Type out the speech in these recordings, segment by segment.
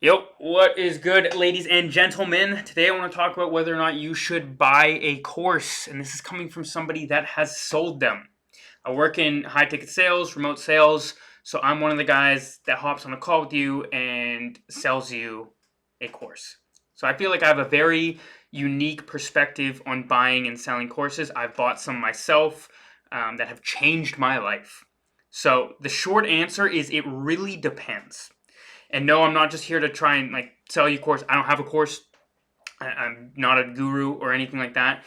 Yo, what is good, ladies and gentlemen? Today I want to talk about whether or not you should buy a course, and this is coming from somebody that has sold them. I work in high ticket sales, remote sales, so I'm one of the guys that hops on a call with you and sells you a course. So I feel like I have a very unique perspective on buying and selling courses. I've bought some myself that have changed my life. So the short answer is it really depends. And no, I'm not just here to try and sell you a course. I don't have a course. I'm not a guru or anything like that.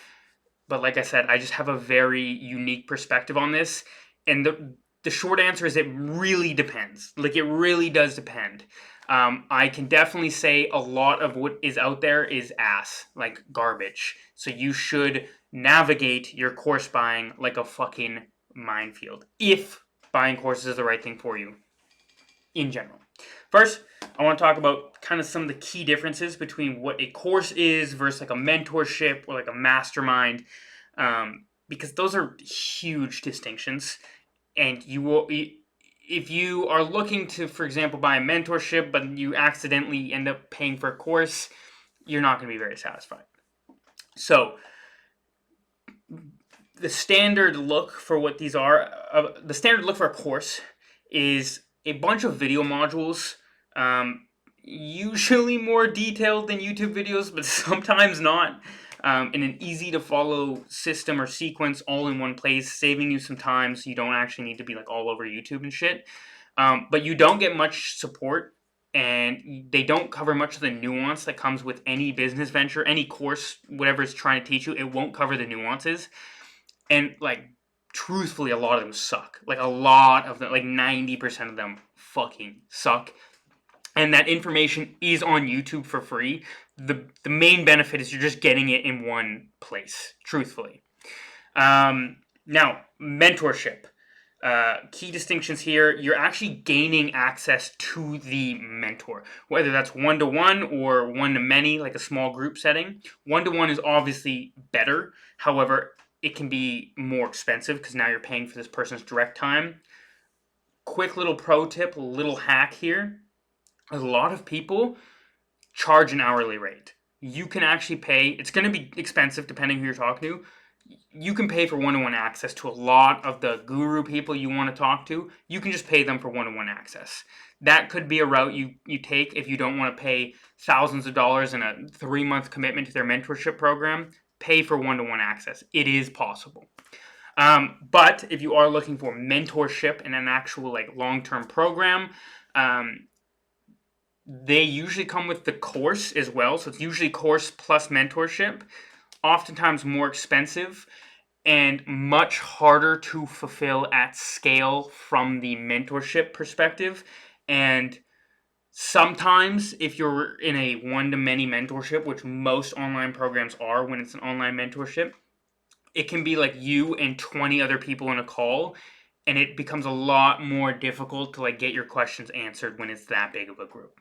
But like I said, I just have a very unique perspective on this. And the short answer is it really depends. Like it really does depend. I can definitely say a lot of what is out there is ass, like garbage. So you should navigate your course buying like a fucking minefield. If buying courses is the right thing for you in general. First, I want to talk about kind of some of the key differences between what a course is versus like a mentorship or like a mastermind, because those are huge distinctions. And you will, if you are looking to, for example, buy a mentorship, but you accidentally end up paying for a course, you're not going to be very satisfied. So, the standard look for what these are, the standard look for a course is a bunch of video modules, usually more detailed than YouTube videos, but sometimes not, in an easy to follow system or sequence all in one place, saving you some time so you don't actually need to be like all over YouTube and shit. But you don't get much support, and they don't cover much of the nuance that comes with any business venture, any course, whatever it's trying to teach you. It won't cover the nuances. And truthfully, a lot of them suck. Like a lot of them, like 90% of them fucking suck. And that information is on YouTube for free. The main benefit is you're just getting it in one place, truthfully. Now, mentorship. Key distinctions here, you're actually gaining access to the mentor, whether that's one-to-one or one-to-many, like a small group setting. One-to-one is obviously better. However, it can be more expensive because now you're paying for this person's direct time. Quick little pro tip, little hack here. A lot of people charge an hourly rate. You can actually pay, it's going to be expensive depending who you're talking to. You can pay for one-to-one access to a lot of the guru people you want to talk to. You can just pay them for one-to-one access. That could be a route you take if you don't want to pay thousands of dollars in a 3-month commitment to their mentorship program. Pay for one-to-one access. It is possible. But if you are looking for mentorship in an actual long-term program, they usually come with the course as well. So it's usually course plus mentorship. Oftentimes more expensive and much harder to fulfill at scale from the mentorship perspective. And sometimes if you're in a one-to-many mentorship, which most online programs are when it's an online mentorship, it can be like you and 20 other people in a call, and it becomes a lot more difficult to get your questions answered when it's that big of a group.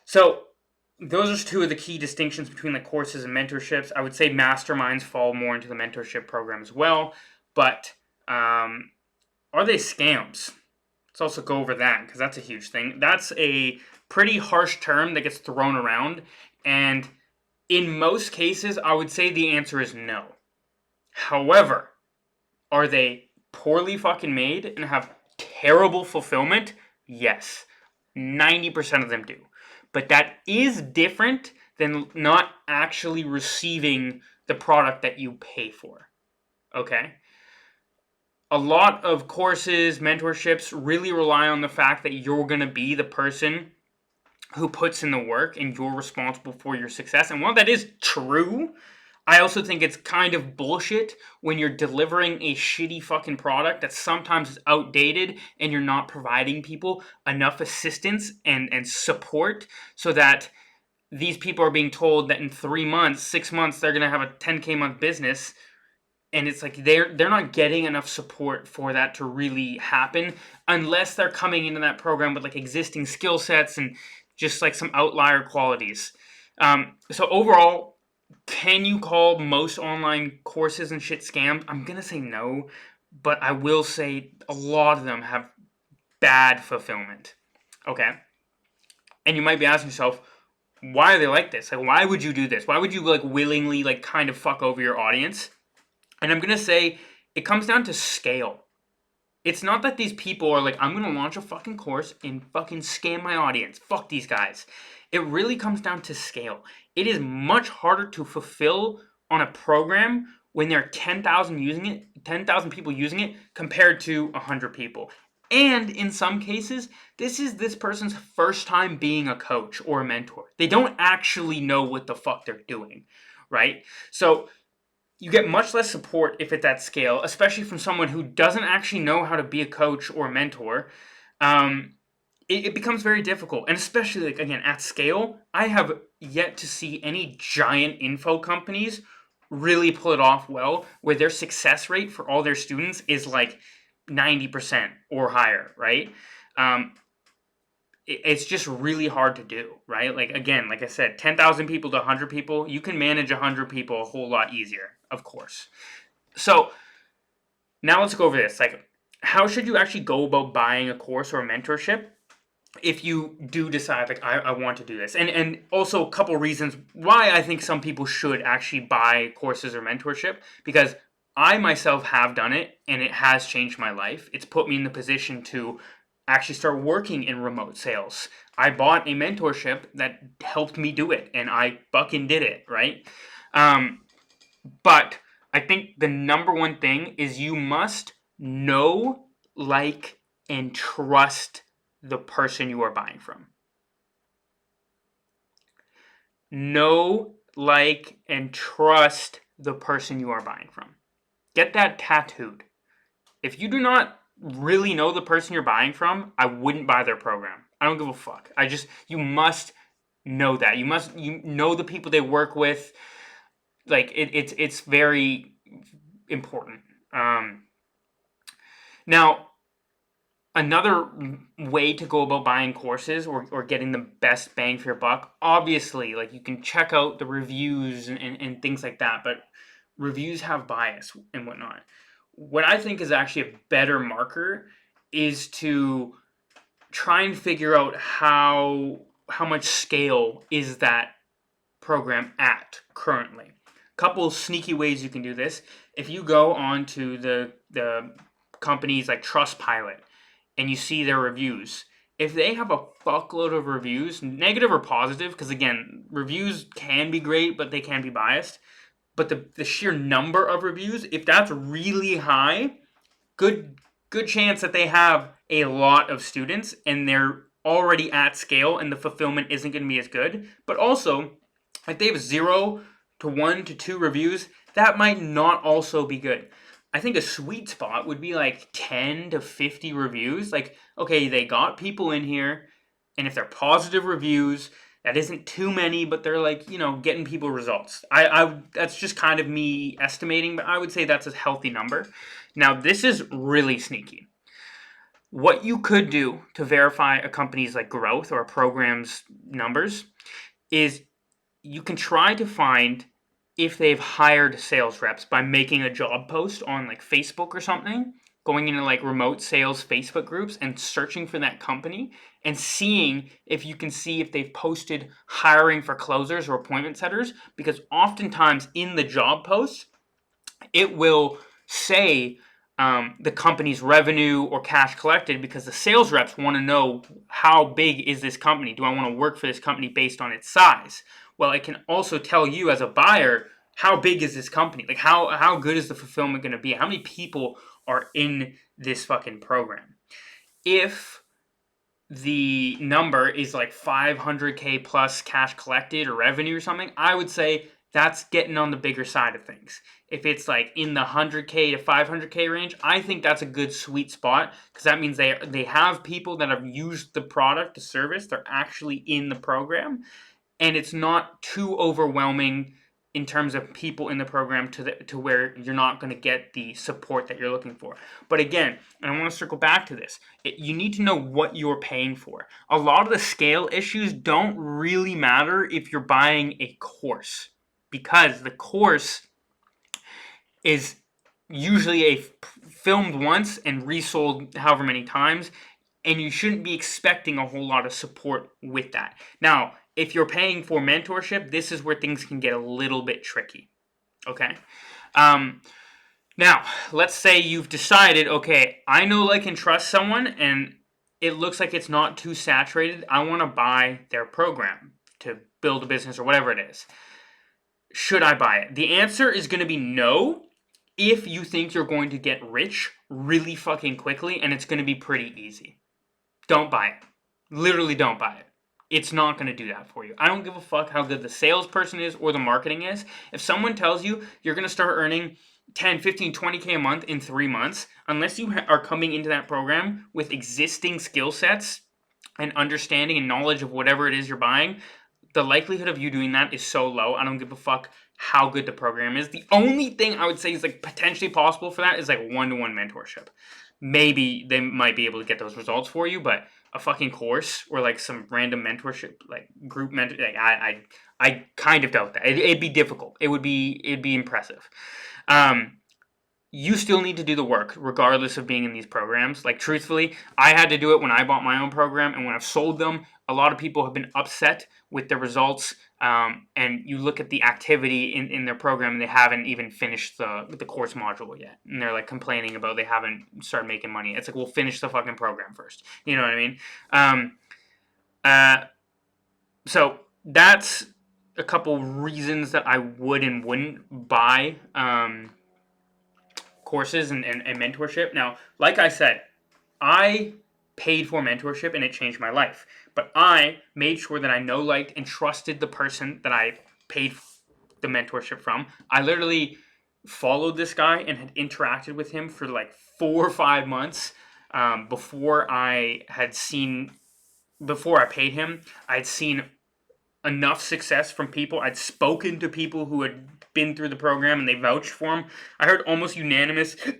So those are two of the key distinctions between courses and mentorships. I would say masterminds fall more into the mentorship program as well, but are they scams? Let's also go over that because that's a huge thing. That's a pretty harsh term that gets thrown around, and in most cases, I would say the answer is no. However, are they poorly fucking made and have terrible fulfillment? Yes. 90% of them do. But that is different than not actually receiving the product that you pay for. Okay? A lot of courses, mentorships really rely on the fact that you're going to be the person who puts in the work and you're responsible for your success. And while that is true, I also think it's kind of bullshit when you're delivering a shitty fucking product that sometimes is outdated and you're not providing people enough assistance and support so that these people are being told that in 3 months, 6 months, they're going to have a 10K month business. And it's like they're not getting enough support for that to really happen unless they're coming into that program with existing skill sets and just some outlier qualities. So overall, can you call most online courses and shit scams? I'm going to say no, but I will say a lot of them have bad fulfillment. Okay. And you might be asking yourself, why are they like this? Like, why would you do this? Why would you like willingly like kind of fuck over your audience? And I'm gonna say it comes down to scale. It's not that these people are like, I'm gonna launch a fucking course and fucking scam my audience. Fuck these guys. It really comes down to scale. It is much harder to fulfill on a program when there are 10,000 using it, 10,000 people using it compared to 100 people. And in some cases, this is this person's first time being a coach or a mentor. They don't actually know what the fuck they're doing, right? So you get much less support if it's at scale, especially from someone who doesn't actually know how to be a coach or a mentor. Um, it becomes very difficult, and especially like again at scale, I have yet to see any giant info companies really pull it off well, where their success rate for all their students is like 90% or higher, right? Um, it's just really hard to do, right? Like again, like I said, 10,000 people to 100 people, you can manage 100 people a whole lot easier, of course. So now let's go over this. Like, how should you actually go about buying a course or a mentorship if you do decide like I want to do this? And also a couple reasons why I think some people should actually buy courses or mentorship, because I myself have done it and it has changed my life. It's put me in the position to actually start working in remote sales. I bought a mentorship that helped me do it and I fucking did it, right? But I think the number one thing is you must know, like, and trust the person you are buying from. Know, like, and trust the person you are buying from. Get that tattooed. If you do not really know the person you're buying from, I wouldn't buy their program. I don't give a fuck. You must know that. You know the people they work with. Like it's very important. Now, another way to go about buying courses or getting the best bang for your buck, obviously, like you can check out the reviews and things like that, but reviews have bias and whatnot. What I think is actually a better marker is to try and figure out how much scale is that program at currently. Couple sneaky ways you can do this. If you go on to the companies like Trustpilot and you see their reviews, if they have a fuckload of reviews, negative or positive, because again, reviews can be great, but they can be biased. But the sheer number of reviews, if that's really high, good chance that they have a lot of students and they're already at scale and the fulfillment isn't going to be as good. But also, like they have 0 to 1 to 2 reviews, that might not also be good. I think a sweet spot would be like 10 to 50 reviews. Like, okay, they got people in here, and if they're positive reviews, that isn't too many, but they're like, getting people results. I that's just kind of me estimating, but I would say that's a healthy number. Now, this is really sneaky. What you could do to verify a company's like growth or a program's numbers is you can try to find if they've hired sales reps by making a job post on like Facebook or something, going into like remote sales Facebook groups and searching for that company and seeing if you can see if they've posted hiring for closers or appointment setters, because oftentimes in the job post, it will say the company's revenue or cash collected, because the sales reps want to know how big is this company. Do I want to work for this company based on its size? Well, it can also tell you as a buyer, how big is this company? Like how good is the fulfillment going to be? How many people are in this fucking program? If the number is like 500K plus cash collected or revenue or something, I would say that's getting on the bigger side of things. If it's like in the 100K to 500K range, I think that's a good sweet spot, because that means they have people that have used the product, the service, they're actually in the program, and it's not too overwhelming in terms of people in the program to where you're not going to get the support that you're looking for. But again, and I want to circle back to this, you need to know what you're paying for. A lot of the scale issues don't really matter if you're buying a course, because the course is usually filmed once and resold however many times, and you shouldn't be expecting a whole lot of support with that. Now, if you're paying for mentorship, this is where things can get a little bit tricky. Okay? Now, let's say you've decided, okay, I know, like, and trust someone, and it looks like it's not too saturated. I want to buy their program to build a business or whatever it is. Should I buy it? The answer is going to be no if you think you're going to get rich really fucking quickly and it's going to be pretty easy. Don't buy it. Literally don't buy it. It's not going to do that for you. I don't give a fuck how good the salesperson is or the marketing is. If someone tells you you're going to start earning 10, 15, 20K a month in 3 months, unless you are coming into that program with existing skill sets and understanding and knowledge of whatever it is you're buying, the likelihood of you doing that is so low. I don't give a fuck how good the program is. The only thing I would say is like potentially possible for that is like one-to-one mentorship. Maybe they might be able to get those results for you, but a fucking course or like some random mentorship, like group mentor, like I kind of doubt that. It'd be difficult. It'd be impressive. You still need to do the work regardless of being in these programs. Like, truthfully, I had to do it when I bought my own program, and when I've sold them, a lot of people have been upset with the results. And you look at the activity in their program, and they haven't even finished the course module yet, and they're like complaining about they haven't started making money. It's like, well, finish the fucking program first. You know what I mean? So that's a couple reasons that I would and wouldn't buy courses and mentorship. Now, like I said, I paid for mentorship and it changed my life. But I made sure that I know, liked, and trusted the person that I paid the mentorship from. I literally followed this guy and had interacted with him for like 4 or 5 months before I paid him. I'd seen enough success from people. I'd spoken to people who had been through the program and they vouched for him. I heard almost unanimously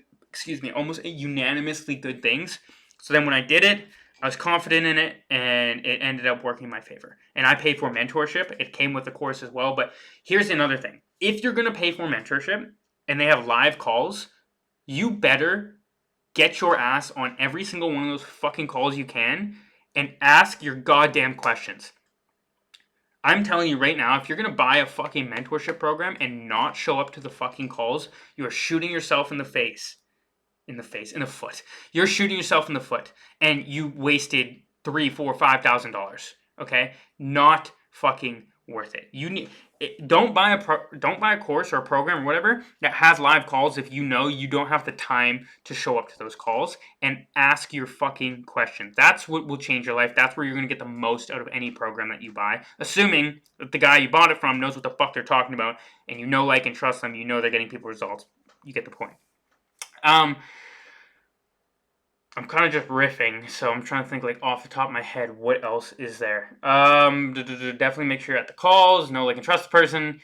good things. So then when I did it, I was confident in it, and it ended up working in my favor. And I paid for mentorship. It came with the course as well. But here's another thing. If you're going to pay for mentorship and they have live calls, you better get your ass on every single one of those fucking calls you can and ask your goddamn questions. I'm telling you right now, if you're going to buy a fucking mentorship program and not show up to the fucking calls, you are shooting yourself in the foot. You're shooting yourself in the foot, and you wasted $3,000, $4,000, $5,000. Okay, not fucking worth it. Don't buy a course or a program or whatever that has live calls if you know you don't have the time to show up to those calls, and ask your fucking questions. That's what will change your life. That's where you're going to get the most out of any program that you buy, assuming that the guy you bought it from knows what the fuck they're talking about, and you know, like, and trust them. You know they're getting people results. You get the point. I'm kind of just riffing, so I'm trying to think, like, off the top of my head, what else is there? Definitely make sure you're at the calls, know, like, and trust the person.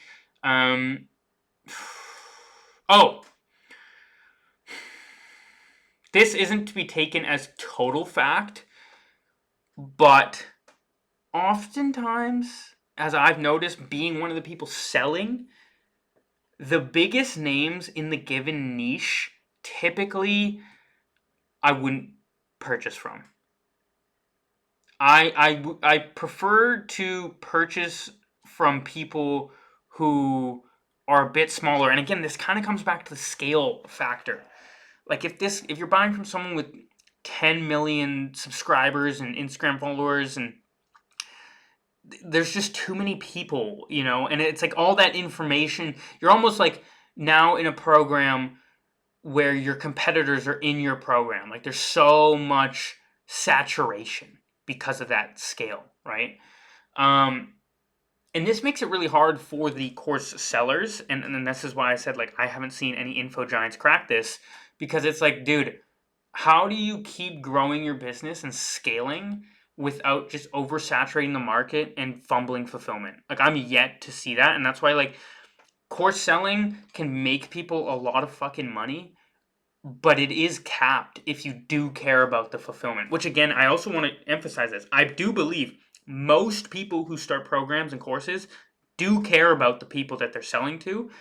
This isn't to be taken as total fact, but oftentimes, as I've noticed, being one of the people selling, the biggest names in the given niche typically I wouldn't purchase from. I prefer to purchase from people who are a bit smaller. And again, this kind of comes back to the scale factor. Like, if you're buying from someone with 10 million subscribers and Instagram followers, and there's just too many people, you know, and it's like all that information. You're almost like now in a program where your competitors are in your program. Like, there's so much saturation because of that scale, right? And this makes it really hard for the course sellers, and this is why I said, like, I haven't seen any info giants crack this, because it's like, dude, how do you keep growing your business and scaling without just oversaturating the market and fumbling fulfillment? Like, I'm yet to see that, and that's why, like, course selling can make people a lot of fucking money, but it is capped if you do care about the fulfillment. Which, again, I also want to emphasize this. I do believe most people who start programs and courses do care about the people that they're selling to.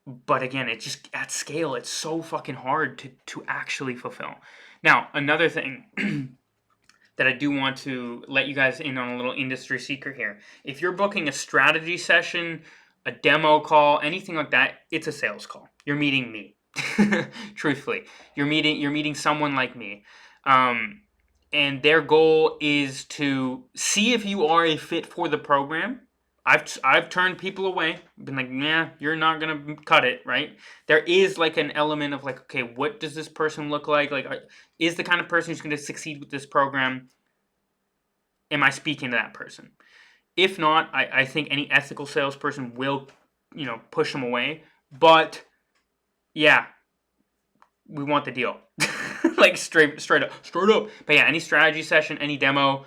But again, it's just at scale, it's so fucking hard to actually fulfill. Now, another thing that I do want to let you guys in on a little industry secret here. If you're booking a strategy session, a demo call, anything like that, it's a sales call. You're meeting me. Truthfully, you're meeting someone like me. And their goal is to see if you are a fit for the program. I've turned people away. Been like, nah, you're not gonna cut it, right? There is like an element of like, okay, what does this person look like? Like, is the kind of person who's going to succeed with this program? Am I speaking to that person? If not, I think any ethical salesperson will, push them away. But yeah, we want the deal, like straight up. But yeah, any strategy session, any demo,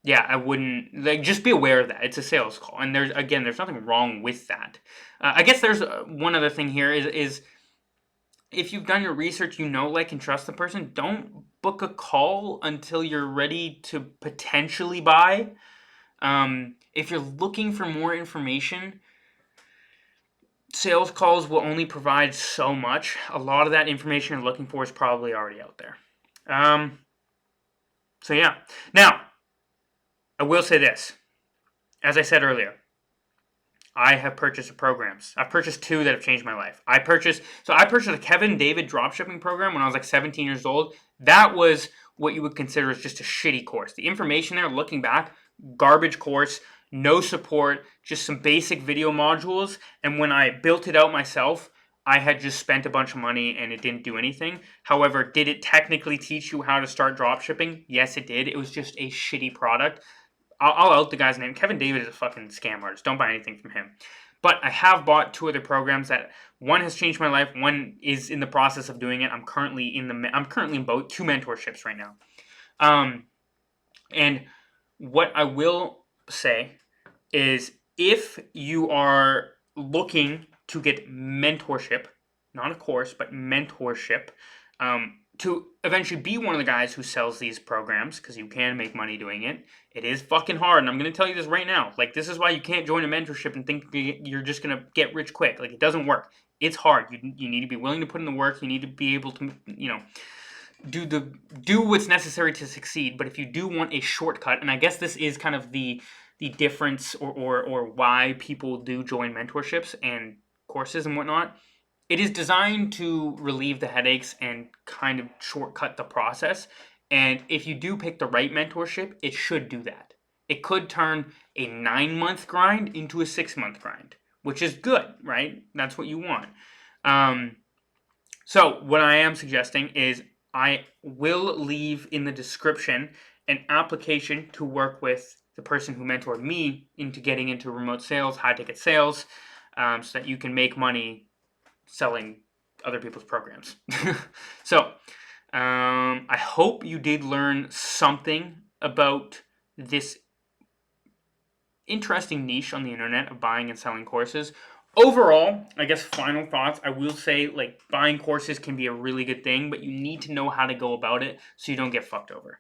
yeah, I wouldn't like. Just be aware of that. It's a sales call, and there's nothing wrong with that. I guess there's one other thing here is if you've done your research, like, and trust the person. Don't book a call until you're ready to potentially buy. If you're looking for more information, sales calls will only provide so much. A lot of that information you're looking for is probably already out there. So yeah. Now, I will say this. As I said earlier, I have purchased programs. I've purchased 2 that have changed my life. I purchased a Kevin David dropshipping program when I was like 17 years old. That was what you would consider as just a shitty course. The information there, looking back, garbage course, no support, just some basic video modules. And when I built it out myself, I had just spent a bunch of money and it didn't do anything. However, did it technically teach you how to start dropshipping? Yes, it did. It was just a shitty product. I'll out the guy's name. Kevin David is a fucking scam artist. Don't buy anything from him. But I have bought 2 other programs that one has changed my life. One is in the process of doing it. I'm currently in both 2 mentorships right now. And what I will say is if you are looking to get mentorship, not a course, but mentorship, to eventually be one of the guys who sells these programs, because you can make money doing it. It is fucking hard, and I'm going to tell you this right now. Like, this is why you can't join a mentorship and think you're just going to get rich quick. Like, it doesn't work. It's hard. You need to be willing to put in the work. You need to be able to, do what's necessary to succeed. But if you do want a shortcut, and I guess this is kind of the difference or why people do join mentorships and courses and whatnot, it is designed to relieve the headaches and kind of shortcut the process. And if you do pick the right mentorship, it should do that. It could turn a 9-month grind into a 6-month grind, which is good, right? That's what you want. So what I am suggesting is I will leave in the description an application to work with the person who mentored me into getting into remote sales, high-ticket sales, so that you can make money selling other people's programs. So, I hope you did learn something about this interesting niche on the internet of buying and selling courses. Overall, I guess final thoughts, I will say, like, buying courses can be a really good thing, but you need to know how to go about it so you don't get fucked over.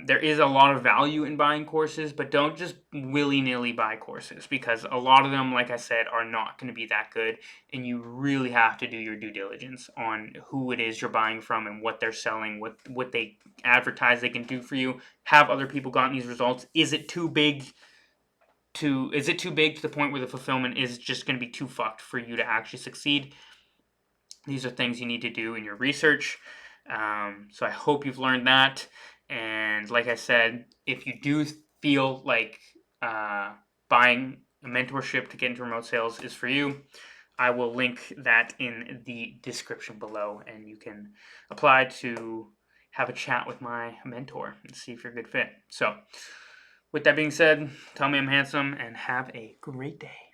There is a lot of value in buying courses, but don't just willy-nilly buy courses, because a lot of them, like I said, are not going to be that good, and you really have to do your due diligence on who it is you're buying from and what they're selling, what they advertise they can do for you. Have other people gotten these results? Is it too big to the point where the fulfillment is just going to be too fucked for you to actually succeed? These are things you need to do in your research. So I hope you've learned that. And like I said, if you do feel like buying a mentorship to get into remote sales is for you, I will link that in the description below, and you can apply to have a chat with my mentor and see if you're a good fit. So with that being said, tell me I'm handsome, and have a great day.